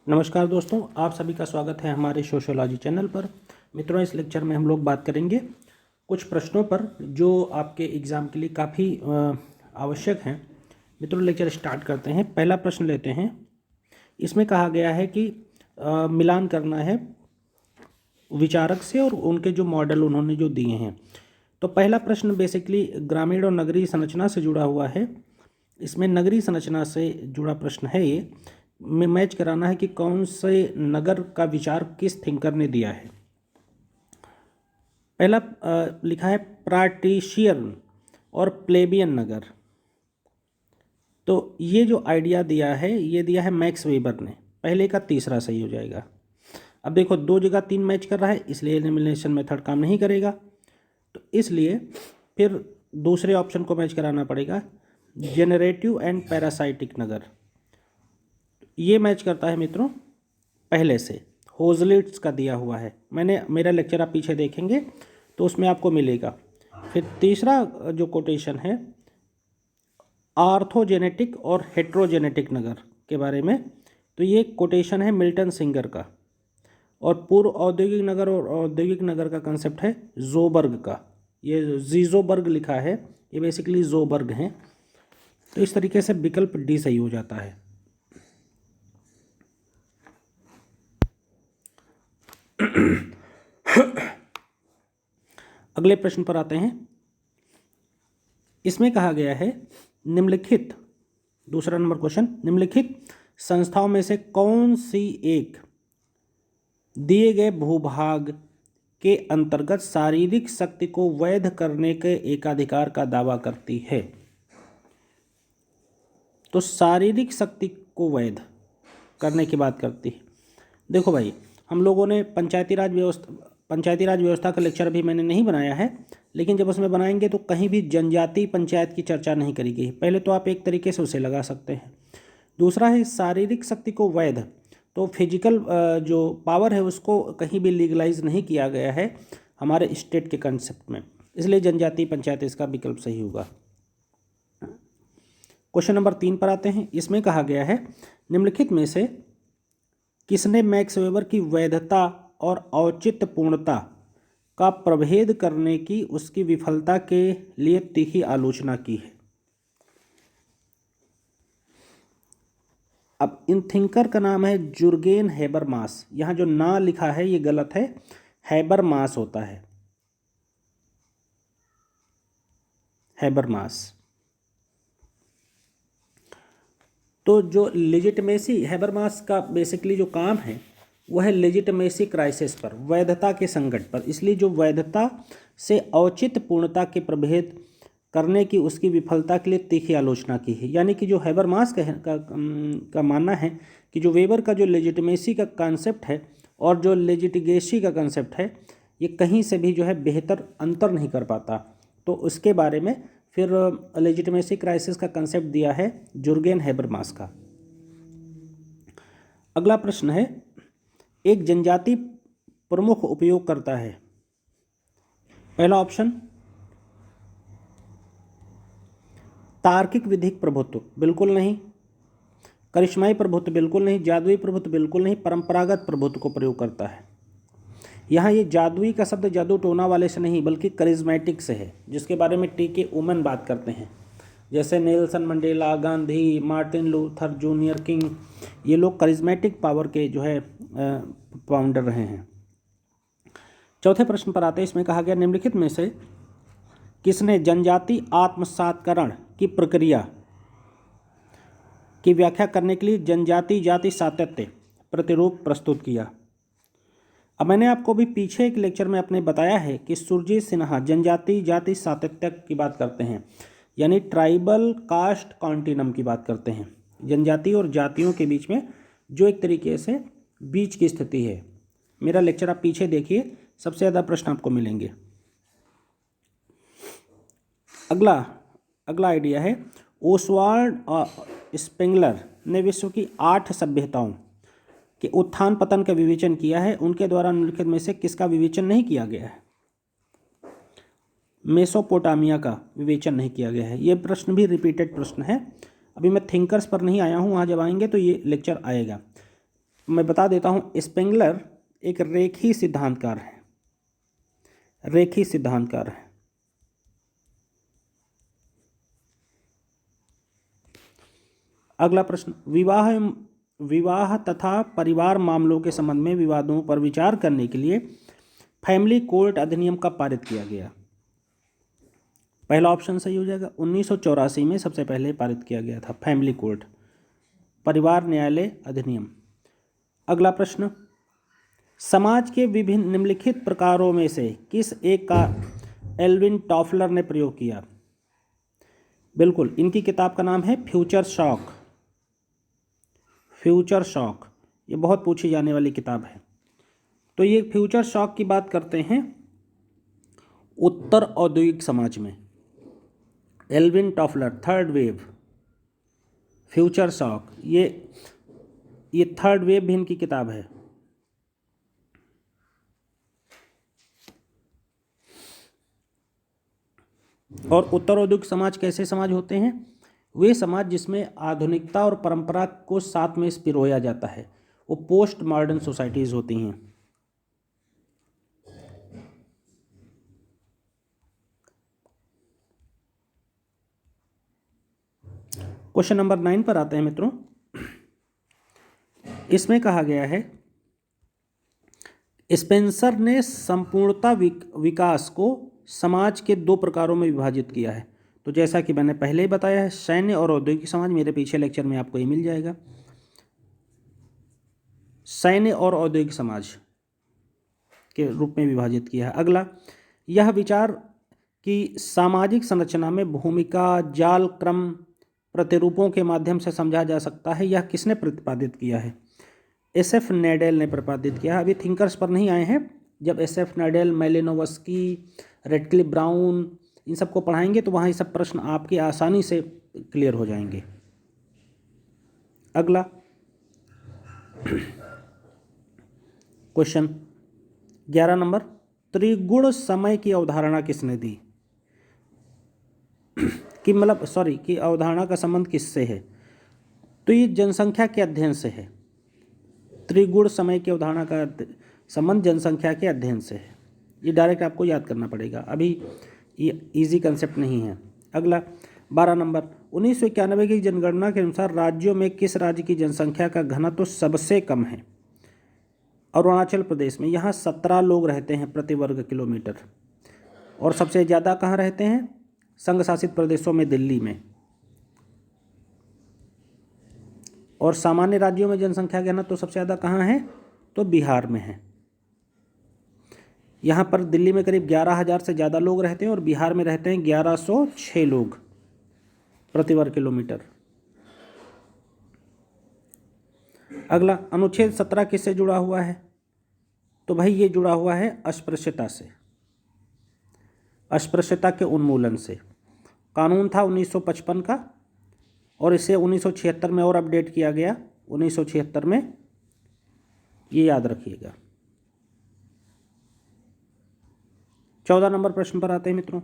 नमस्कार दोस्तों, आप सभी का स्वागत है हमारे सोशियोलॉजी चैनल पर। मित्रों, इस लेक्चर में हम लोग बात करेंगे कुछ प्रश्नों पर जो आपके एग्ज़ाम के लिए काफ़ी आवश्यक हैं। मित्रों, लेक्चर स्टार्ट करते हैं। पहला प्रश्न लेते हैं। इसमें कहा गया है कि मिलान करना है विचारक से और उनके जो मॉडल उन्होंने जो दिए हैं। तो पहला प्रश्न बेसिकली ग्रामीण और नगरीय संरचना से जुड़ा हुआ है। इसमें नगरीय संरचना से जुड़ा प्रश्न है। ये मैच कराना है कि कौन से नगर का विचार किस थिंकर ने दिया है। पहला लिखा है पार्टीशियन और प्लेबियन नगर। तो ये जो आइडिया दिया है ये दिया है मैक्स वेबर ने। पहले का तीसरा सही हो जाएगा। अब देखो, दो जगह तीन मैच कर रहा है, इसलिए एलिमिनेशन मेथड काम नहीं करेगा। तो इसलिए फिर दूसरे ऑप्शन को मैच कराना पड़ेगा, जेनरेटिव एंड पैरासाइटिक नगर। ये मैच करता है मित्रों पहले से, होजलिट्स का दिया हुआ है। मेरा लेक्चर आप पीछे देखेंगे तो उसमें आपको मिलेगा। फिर तीसरा जो कोटेशन है आर्थोजेनेटिक और हेट्रोजेनेटिक नगर के बारे में, तो ये कोटेशन है मिल्टन सिंगर का। और पूर्व औद्योगिक नगर और औद्योगिक नगर का कंसेप्ट है जोबर्ग का। ये जीजोबर्ग लिखा है, ये बेसिकली जोबर्ग हैं। तो इस तरीके से विकल्प डी सही हो जाता है। अगले प्रश्न पर आते हैं। इसमें कहा गया है निम्नलिखित, दूसरा नंबर क्वेश्चन, निम्नलिखित संस्थाओं में से कौन सी एक दिए गए भूभाग के अंतर्गत शारीरिक शक्ति को वैध करने के एकाधिकार का दावा करती है। तो शारीरिक शक्ति को वैध करने की बात करती है। देखो भाई, हम लोगों ने पंचायती राज व्यवस्था का लेक्चर अभी मैंने नहीं बनाया है, लेकिन जब उसमें बनाएंगे तो कहीं भी जनजाति पंचायत की चर्चा नहीं करी गई। पहले तो आप एक तरीके से उसे लगा सकते हैं। दूसरा है शारीरिक शक्ति को वैध, तो फिजिकल जो पावर है उसको कहीं भी लीगलाइज नहीं किया गया है हमारे स्टेट के कंसेप्ट में, इसलिए जनजाति पंचायत इसका विकल्प सही होगा। क्वेश्चन नंबर 3 पर आते हैं। इसमें कहा गया है निम्नलिखित में से किसने मैक्स वेबर की वैधता और औचित्यपूर्णता का प्रभेद करने की उसकी विफलता के लिए तीखी आलोचना की है। अब इन थिंकर का नाम है जुर्गेन हेबरमास। यहाँ जो ना लिखा है ये गलत है, हैबरमास होता है, हैबरमास। तो जो लेजिटिमेसी, हैबरमास का बेसिकली जो काम है वह है लेजिटिमेसी क्राइसिस पर, वैधता के संकट पर। इसलिए जो वैधता से औचित्य पूर्णता के प्रभेद करने की उसकी विफलता के लिए तीखी आलोचना की है। यानी कि जो हैबरमास का मानना है कि जो वेबर का जो लेजिटिमेसी का कॉन्सेप्ट है और जो लेजिटिगेसी का कॉन्सेप्ट है ये कहीं से भी जो है बेहतर अंतर नहीं कर पाता। तो उसके बारे में फिर लेजिटिमेसी क्राइसिस का कंसेप्ट दिया है जुर्गेन हैबरमास का। अगला प्रश्न है, एक जनजाति प्रमुख उपयोग करता है। पहला ऑप्शन तार्किक विधिक प्रभुत्व, बिल्कुल नहीं। करिश्माई प्रभुत्व, बिल्कुल नहीं। जादुई प्रभुत्व, बिल्कुल नहीं। परंपरागत प्रभुत्व को प्रयोग करता है। यहाँ ये जादुई का शब्द जादू टोना वाले से नहीं बल्कि करिश्मेटिक से है, जिसके बारे में टी.के. उमन बात करते हैं। जैसे Nelson Mandela, Gandhi, Martin Luther junior king, ये लोग करिश्मेटिक पावर के जो है फाउंडर रहे हैं। चौथे प्रश्न पर आते हैं। इसमें कहा गया निम्नलिखित में से किसने जनजाति आत्मसात्करण की प्रक्रिया की व्याख्या करने के लिए जनजाति जाति सातत्य प्रतिरूप प्रस्तुत किया। अब मैंने आपको भी पीछे एक लेक्चर में अपने बताया है कि सुरजीत सिन्हा जनजाति जाति सातत्य की बात करते हैं, यानी ट्राइबल कास्ट कॉन्टिनम की बात करते हैं। जनजाति और जातियों के बीच में जो एक तरीके से बीच की स्थिति है। मेरा लेक्चर आप पीछे देखिए, सबसे ज़्यादा प्रश्न आपको मिलेंगे। अगला आइडिया है, ओसवाल्ड स्पेंगलर ने विश्व की 8 सभ्यताओं के उत्थान पतन का विवेचन किया है। उनके द्वारा निम्नलिखित में से किसका विवेचन नहीं किया गया है? मेसोपोटामिया का विवेचन नहीं किया गया है। ये प्रश्न भी रिपीटेड प्रश्न है। अभी मैं थिंकर्स पर नहीं आया हूँ, वहाँ जब आएंगे तो ये लेक्चर आएगा। मैं बता देता हूँ, स्पेंगलर एक रेखी सिद्धांतकार है, रेखी सिद्धांतकार है। अगला प्रश्न, विवाह तथा परिवार मामलों के संबंध में विवादों पर विचार करने के लिए फैमिली कोर्ट अधिनियम कब पारित किया गया? पहला ऑप्शन सही हो जाएगा, 1984 में सबसे पहले पारित किया गया था फैमिली कोर्ट, परिवार न्यायालय अधिनियम। अगला प्रश्न, समाज के विभिन्न निम्नलिखित प्रकारों में से किस एक का एल्विन टॉफलर ने प्रयोग किया? बिल्कुल, इनकी किताब का नाम है फ्यूचर शॉक। फ्यूचर शॉक ये बहुत पूछी जाने वाली किताब है। तो ये फ्यूचर शॉक की बात करते हैं उत्तर औद्योगिक समाज में। Alvin Toffler, third wave, future shock, ये थर्ड वेव भी इनकी किताब है। और उत्तर औद्योगिक समाज कैसे समाज होते हैं? वे समाज जिसमें आधुनिकता और परंपरा को साथ में पिरोया जाता है, वो पोस्ट मॉडर्न सोसाइटीज होती हैं। क्वेश्चन नंबर 9 पर आते हैं मित्रों। इसमें कहा गया है, स्पेंसर ने संपूर्णता विकास को समाज के दो प्रकारों में विभाजित किया है। तो जैसा कि मैंने पहले ही बताया है, सैन्य और औद्योगिक समाज, मेरे पीछे लेक्चर में आपको ये मिल जाएगा, सैन्य और औद्योगिक समाज के रूप में विभाजित किया है। अगला, यह विचार कि सामाजिक संरचना में भूमिका जाल क्रम प्रतिरूपों के माध्यम से समझा जा सकता है, यह किसने प्रतिपादित किया है? SF नैडेल ने प्रतिपादित किया। अभी थिंकर्स पर नहीं आए हैं, जब SF नैडेल, मैलिनोवस्की, रेडक्लिफ ब्राउन इन सबको पढ़ाएंगे तो वहाँ ये सब प्रश्न आपके आसानी से क्लियर हो जाएंगे। अगला क्वेश्चन 11 नंबर, त्रिगुण समय की अवधारणा किसने दी? कि मतलब कि अवधारणा का संबंध किससे है? तो ये जनसंख्या के अध्ययन से है। त्रिगुण समय की अवधारणा का संबंध जनसंख्या के अध्ययन से है। ये डायरेक्ट आपको याद करना पड़ेगा, अभी ये इजी कंसेप्ट नहीं है। अगला 12 नंबर, 1991 की जनगणना के अनुसार राज्यों में किस राज्य की जनसंख्या का घनत्व तो सबसे कम है? अरुणाचल प्रदेश में, यहाँ 17 लोग रहते हैं प्रति वर्ग किलोमीटर। और सबसे ज़्यादा कहाँ रहते हैं? संघ शासित प्रदेशों में, दिल्ली में। और सामान्य राज्यों में जनसंख्या घनत्व तो सबसे ज़्यादा कहाँ है? तो बिहार में है। यहाँ पर दिल्ली में करीब 11,000 से ज़्यादा लोग रहते हैं और बिहार में रहते हैं 1106 लोग प्रति वर्ग किलोमीटर। अगला, अनुच्छेद 17 किससे जुड़ा हुआ है? तो भाई ये जुड़ा हुआ है अस्पृश्यता से, अस्पृश्यता के उन्मूलन से। कानून था 1955 का और इसे 1976 में और अपडेट किया गया, 1976 में, ये याद रखिएगा। 14 नंबर प्रश्न पर आते हैं मित्रों।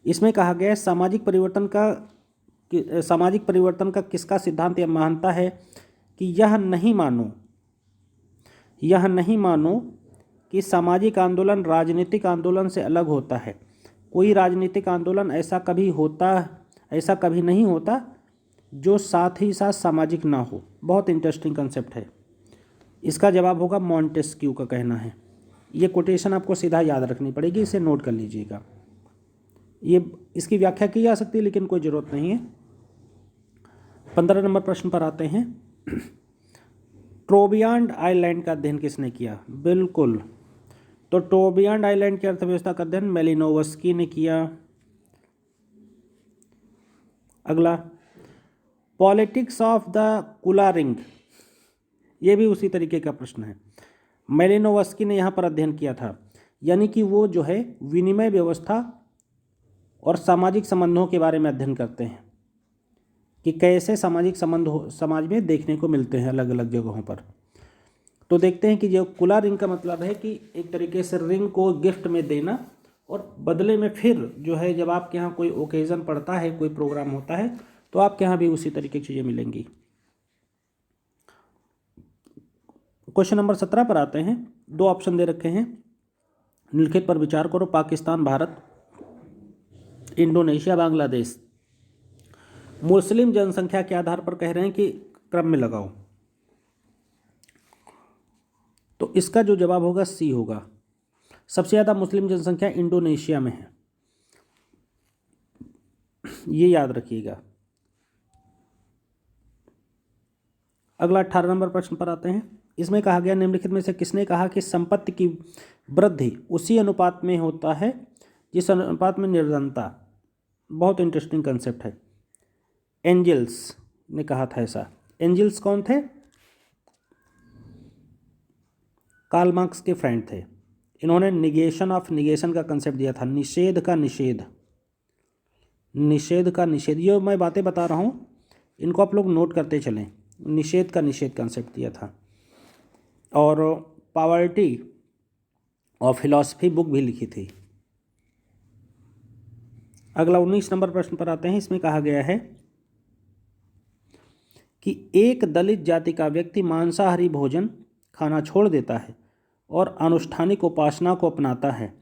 इसमें कहा गया है, सामाजिक परिवर्तन का किसका सिद्धांत यह मानता है कि यह नहीं मानो कि सामाजिक आंदोलन राजनीतिक आंदोलन से अलग होता है। कोई राजनीतिक आंदोलन ऐसा कभी नहीं होता जो साथ ही साथ सामाजिक ना हो। बहुत इंटरेस्टिंग कंसेप्ट है। इसका जवाब होगा मॉन्टेस्क्यू का कहना है। ये कोटेशन आपको सीधा याद रखनी पड़ेगी, इसे नोट कर लीजिएगा। ये इसकी व्याख्या की जा सकती है लेकिन कोई ज़रूरत नहीं है। 15 नंबर प्रश्न पर आते हैं। ट्रोबियान्ड आइलैंड का अध्ययन किसने किया? बिल्कुल, तो ट्रोबियान्ड आइलैंड की अर्थव्यवस्था का अध्ययन मैलिनोवस्की ने किया। अगला, पॉलिटिक्स ऑफ द कुला रिंग, ये भी उसी तरीके का प्रश्न है। मैलिनोवस्की ने यहाँ पर अध्ययन किया था, यानी कि वो जो है विनिमय व्यवस्था और सामाजिक संबंधों के बारे में अध्ययन करते हैं कि कैसे सामाजिक संबंध समाज में देखने को मिलते हैं अलग अलग जगहों पर। तो देखते हैं कि जो कुला रिंग का मतलब है कि एक तरीके से रिंग को गिफ्ट में देना और बदले में फिर जो है जब आपके यहाँ कोई ओकेज़न पड़ता है, कोई प्रोग्राम होता है, तो आपके यहाँ भी उसी तरीके की चीज़ें मिलेंगी। क्वेश्चन नंबर 17 पर आते हैं। 2 ऑप्शन दे रखे हैं, निम्नलिखित पर विचार करो। पाकिस्तान, भारत, इंडोनेशिया, बांग्लादेश। मुस्लिम जनसंख्या के आधार पर कह रहे हैं कि क्रम में लगाओ, तो इसका जो जवाब होगा सी होगा। सबसे ज़्यादा मुस्लिम जनसंख्या इंडोनेशिया में है, ये याद रखिएगा। अगला 18 नंबर प्रश्न पर आते हैं। इसमें कहा गया, निम्नलिखित में से किसने कहा कि संपत्ति की वृद्धि उसी अनुपात में होता है जिस अनुपात में निर्धनता। बहुत इंटरेस्टिंग कंसेप्ट है। एंजल्स ने कहा था ऐसा। एंजल्स कौन थे? कार्ल मार्क्स के फ्रेंड थे। इन्होंने निगेशन ऑफ निगेशन का कंसेप्ट दिया था, निषेध का निषेध, निषेध का निषेध। ये मैं बातें बता रहा हूँ, इनको आप लोग नोट करते चलें। निषेध का निषेध कंसेप्ट दिया था। और पॉवर्टी ऑफ फिलॉसफी बुक भी लिखी थी। अगला 19 नंबर प्रश्न पर आते हैं। इसमें कहा गया है कि एक दलित जाति का व्यक्ति मांसाहारी भोजन खाना छोड़ देता है और अनुष्ठानिक उपासना को अपनाता है।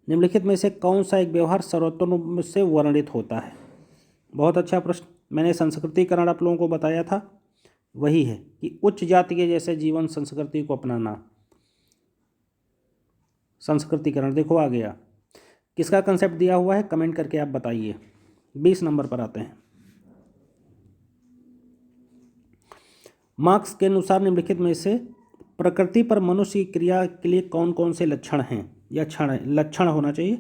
निम्नलिखित में से कौन सा एक व्यवहार सर्वोत्तम रूप से वर्णित होता है? बहुत अच्छा प्रश्न। मैंने संस्कृतिकरण आप लोगों को बताया था, वही है कि उच्च जाति के जैसे जीवन संस्कृति को अपनाना। संस्कृतिकरण देखो आ गया। किसका कंसेप्ट दिया हुआ है कमेंट करके आप बताइए। 20 नंबर पर आते हैं। मार्क्स के अनुसार निम्नलिखित में से प्रकृति पर मनुष्य की क्रिया के लिए कौन कौन से लक्षण हैं या लक्षण होना चाहिए?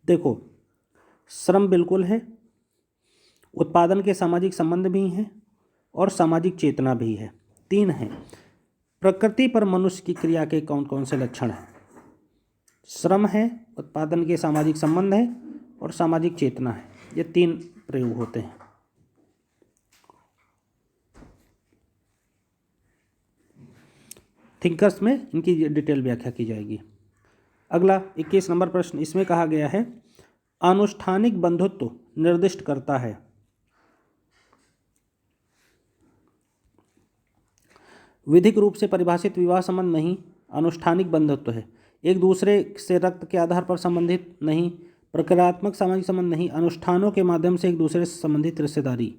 देखो, श्रम बिल्कुल है, उत्पादन के सामाजिक संबंध भी हैं और सामाजिक चेतना भी है। 3 हैं। प्रकृति पर मनुष्य की क्रिया के कौन कौन से लक्षण हैं? श्रम है, उत्पादन के सामाजिक संबंध है और सामाजिक चेतना है। ये 3 प्रयोग होते हैं। थिंकर्स में इनकी डिटेल व्याख्या की जाएगी। अगला 21 नंबर प्रश्न। इसमें कहा गया है, अनुष्ठानिक बंधुत्व निर्दिष्ट करता है। विधिक रूप से परिभाषित विवाह संबंध नहीं, अनुष्ठानिक बंधुत्व है। एक दूसरे से रक्त के आधार पर संबंधित नहीं, प्रक्रियात्मक सामाजिक संबंध नहीं, अनुष्ठानों के माध्यम से एक दूसरे से संबंधित रिश्तेदारी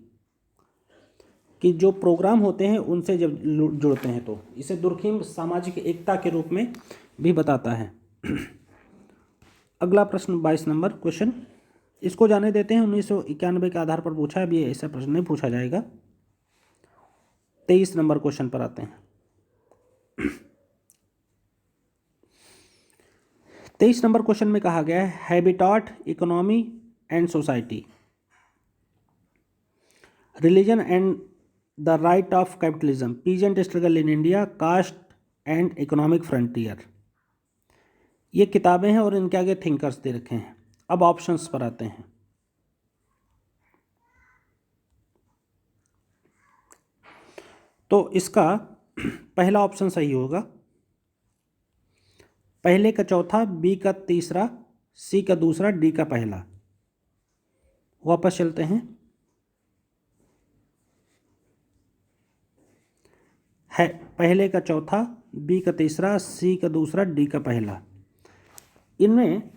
कि जो प्रोग्राम होते हैं उनसे जब जुड़ते हैं तो इसे दुर्खिम सामाजिक एकता के रूप में भी बताता है। अगला प्रश्न 22 नंबर क्वेश्चन, इसको जाने देते हैं। 1991 के आधार पर पूछा है, अभी ऐसा प्रश्न नहीं पूछा जाएगा। 23 नंबर क्वेश्चन पर आते हैं। 23 नंबर क्वेश्चन में कहा गया है, habitat, economy and society, religion and the right of capitalism, peasant struggle in India, caste and economic frontier. ये किताबें हैं और इनके आगे थिंकर्स दे रखे हैं। अब ऑप्शंस पर आते हैं। तो इसका पहला ऑप्शन सही होगा, पहले का चौथा, बी का तीसरा, सी का दूसरा, डी का पहला। वापस चलते हैं। है पहले का चौथा, बी का तीसरा, सी का दूसरा, डी का पहला। इनमें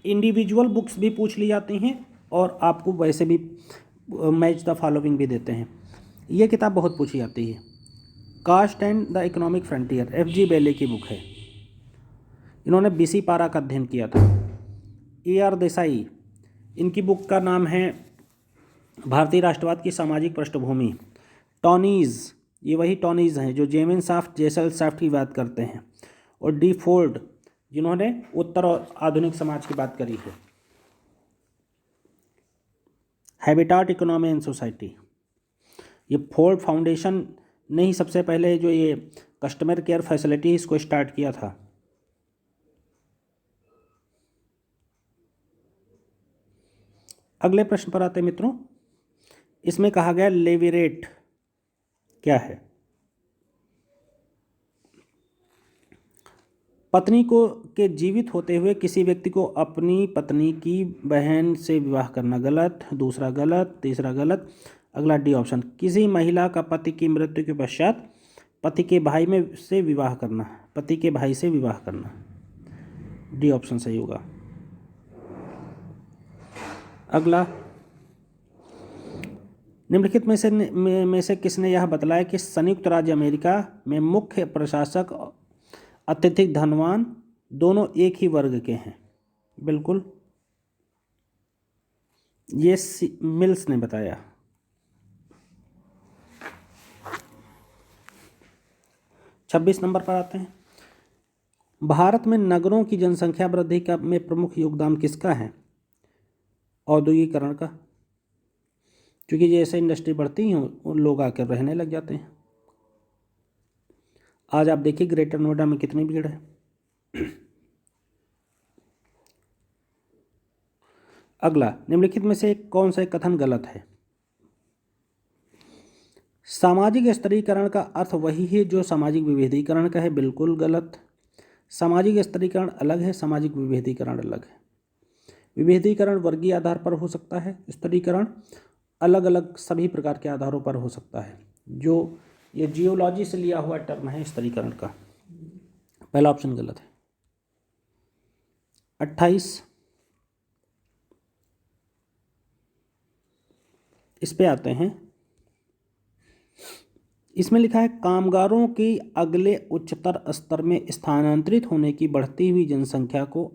इंडिविजुअल बुक्स भी पूछ ली जाती हैं और आपको वैसे भी मैच द फॉलोइंग भी देते हैं। ये किताब बहुत पूछी जाती है, caste and the economic frontier, F G. Bailey की बुक है। इन्होंने बीसी पारा का अध्ययन किया था। ए.आर. देसाई, इनकी बुक का नाम है भारतीय राष्ट्रवाद की सामाजिक पृष्ठभूमि। टॉनीज, ये वही टॉनीज हैं जो जेमिन साफ्ट, जेसल साफ्ट की बात करते हैं। और डी फोर्ड, जिन्होंने उत्तर और आधुनिक समाज की बात करी है। हैबिटाट, इकोनॉमी एंड सोसाइटी, ये फोर्ड फाउंडेशन ने ही सबसे पहले जो ये कस्टमर केयर फैसिलिटी इसको स्टार्ट किया था। अगले प्रश्न पर आते हैं मित्रों। इसमें कहा गया, लेविरेट क्या है? पत्नी को के जीवित होते हुए किसी व्यक्ति को अपनी पत्नी की बहन से विवाह करना गलत, दूसरा गलत, तीसरा गलत। अगला डी ऑप्शन, किसी महिला का पति की मृत्यु के पश्चात पति के भाई में से विवाह करना, पति के भाई से विवाह करना, डी ऑप्शन सही होगा। अगला, निम्नलिखित में से किसने यह बतलाया कि संयुक्त राज्य अमेरिका में मुख्य प्रशासक अत्यधिक धनवान दोनों एक ही वर्ग के हैं? बिल्कुल, ये मिल्स ने बताया। 26 नंबर पर आते हैं। भारत में नगरों की जनसंख्या वृद्धि का में प्रमुख योगदान किसका है? औद्योगिकरण का, क्योंकि जैसे इंडस्ट्री बढ़ती हैं लोग आकर रहने लग जाते हैं। आज आप देखिए ग्रेटर नोएडा में कितनी भीड़ है। अगला, निम्नलिखित में से कौन सा कथन गलत है? सामाजिक स्तरीकरण का अर्थ वही है जो सामाजिक विभेदीकरण का है। बिल्कुल गलत। सामाजिक स्तरीकरण अलग है, सामाजिक विभेदीकरण अलग है। विभेदीकरण वर्गीय आधार पर हो सकता है, स्तरीकरण अलग अलग सभी प्रकार के आधारों पर हो सकता है। जो ये जियोलॉजी से लिया हुआ टर्म है स्तरीकरण का। पहला ऑप्शन गलत है। 28, इस पे आते हैं। इसमें लिखा है कामगारों की अगले उच्चतर स्तर में स्थानांतरित होने की बढ़ती हुई जनसंख्या को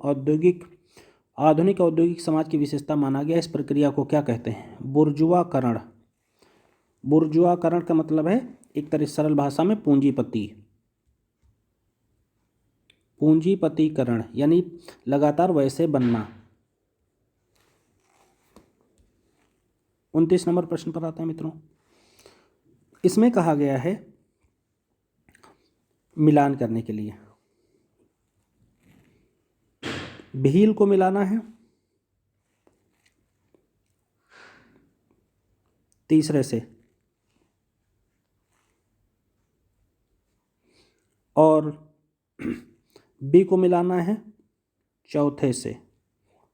आधुनिक औद्योगिक समाज की विशेषता माना गया। इस प्रक्रिया को क्या कहते हैं? बुर्जुआकरण। बुर्जुआकरण का मतलब है एक तरह सरल भाषा में पूंजीपतिकरण, यानी लगातार वैसे बनना। 29 नंबर प्रश्न पर आता है मित्रों। इसमें कहा गया है मिलान करने के लिए भील को मिलाना है तीसरे से और बी को मिलाना है चौथे से,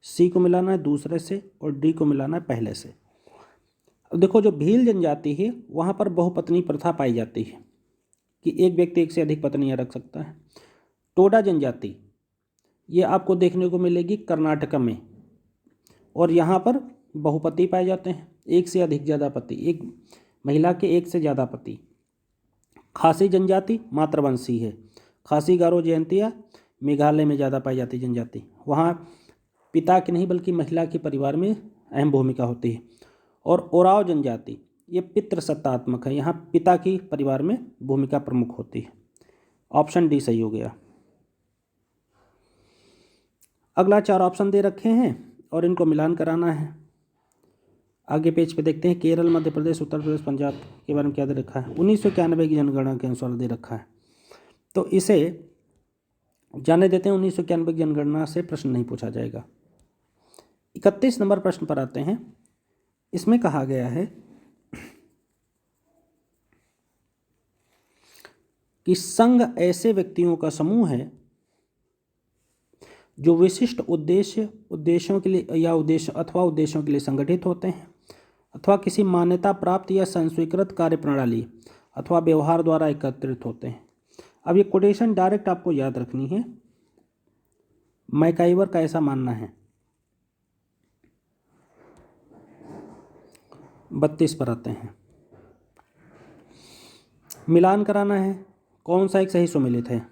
सी को मिलाना है दूसरे से और डी को मिलाना है पहले से। अब देखो जो भील जनजाति है वहाँ पर बहुपत्नी प्रथा पाई जाती है कि एक व्यक्ति एक से अधिक पत्नियाँ रख सकता है। टोडा जनजाति ये आपको देखने को मिलेगी कर्नाटक में, और यहाँ पर बहुपति पाए जाते हैं, एक से अधिक ज़्यादा पति, एक महिला के एक से ज़्यादा पति। खासी जनजाति मातृवंशी है। खासी गारो जयंतिया मेघालय में ज़्यादा पाई जाती जनजाति, वहाँ पिता की नहीं बल्कि महिला के परिवार में अहम भूमिका होती है। और ओराव जनजाति ये पितृसत्तात्मक है, यहाँ पिता की परिवार में भूमिका प्रमुख होती है। ऑप्शन डी सही हो गया। अगला 4 ऑप्शन दे रखे हैं और इनको मिलान कराना है। आगे पेज पे देखते हैं केरल, मध्य प्रदेश, उत्तर प्रदेश, पंजाब के बारे में क्या दे रखा है। 1991 की जनगणना के अनुसार दे रखा है, तो इसे जाने देते हैं। 1991 की जनगणना से प्रश्न नहीं पूछा जाएगा। 31 नंबर प्रश्न पर आते हैं। इसमें कहा गया है कि संघ ऐसे व्यक्तियों का समूह है जो विशिष्ट उद्देश्यों के लिए या उद्देश्यों के लिए संगठित होते हैं अथवा किसी मान्यता प्राप्त या संस्वीकृत कार्यप्रणाली अथवा व्यवहार द्वारा एकत्रित होते हैं। अब ये कोटेशन डायरेक्ट आपको याद रखनी है। मैकाइवर का ऐसा मानना है। 32 पर आते हैं। मिलान कराना है, कौन सा एक सही सुमेलित है?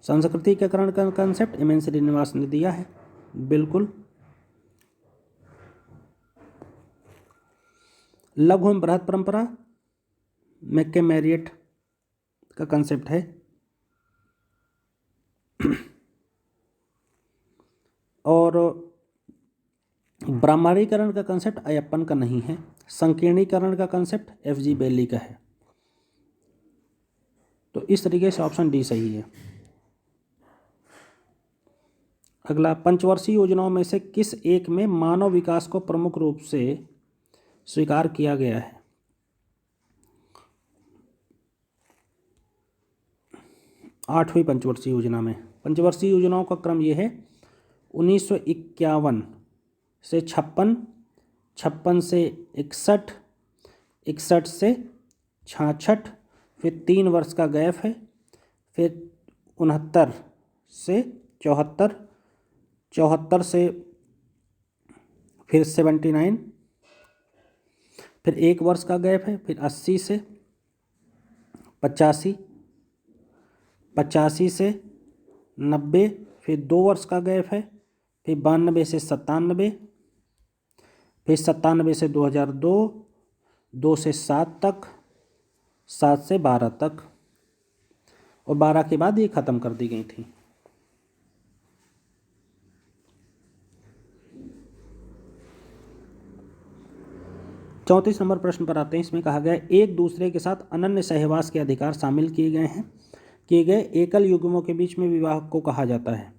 संस्कृतिकरण का कंसेप्ट एम एन श्रीनिवास ने दिया है, बिल्कुल। लघु एवं बृहत परंपरा मैके मैरियट का कंसेप्ट है। और ब्राह्मणीकरण का कंसेप्ट अयप्पन का नहीं है। संकीर्णीकरण का कंसेप्ट एफ जी बेली का है। तो इस तरीके से ऑप्शन डी सही है। अगला, पंचवर्षीय योजनाओं में से किस एक में मानव विकास को प्रमुख रूप से स्वीकार किया गया है? आठवीं पंचवर्षीय योजना में। पंचवर्षीय योजनाओं का क्रम ये है 1951 से 56, 56 से 61, 61 से 66, फिर 3 वर्ष का गैप है, फिर 69 से 74, 74 से फिर 79, फिर 1 वर्ष का गैप है, फिर 80 से 85, 85 से 90, फिर 2 वर्ष का गैप है, फिर 92 से 97, फिर 97 से 2002, 2 से 7 तक, 7 से 12 तक, और 12 के बाद ये ख़त्म कर दी गई थी। चौंतीस नंबर प्रश्न पर आते हैं। इसमें कहा गया एक दूसरे के साथ अनन्य सहवास के अधिकार शामिल किए गए एकल युग्मों के बीच में विवाह को कहा जाता है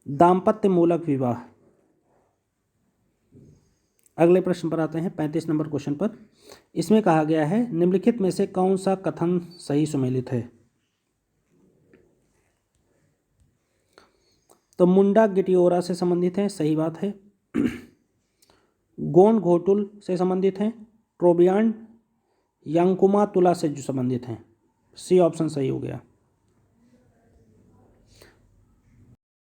दाम्पत्य मूलक विवाह। अगले प्रश्न पर आते हैं 35 नंबर क्वेश्चन पर। इसमें कहा गया है निम्नलिखित में से कौन सा कथन सही सुमेलित है। तो मुंडा गिटियोरा से संबंधित है, सही बात है। गोंड घोटुल से संबंधित हैं, ट्रोबियान यांकुमा तुला से जो संबंधित हैं, सी ऑप्शन सही हो गया।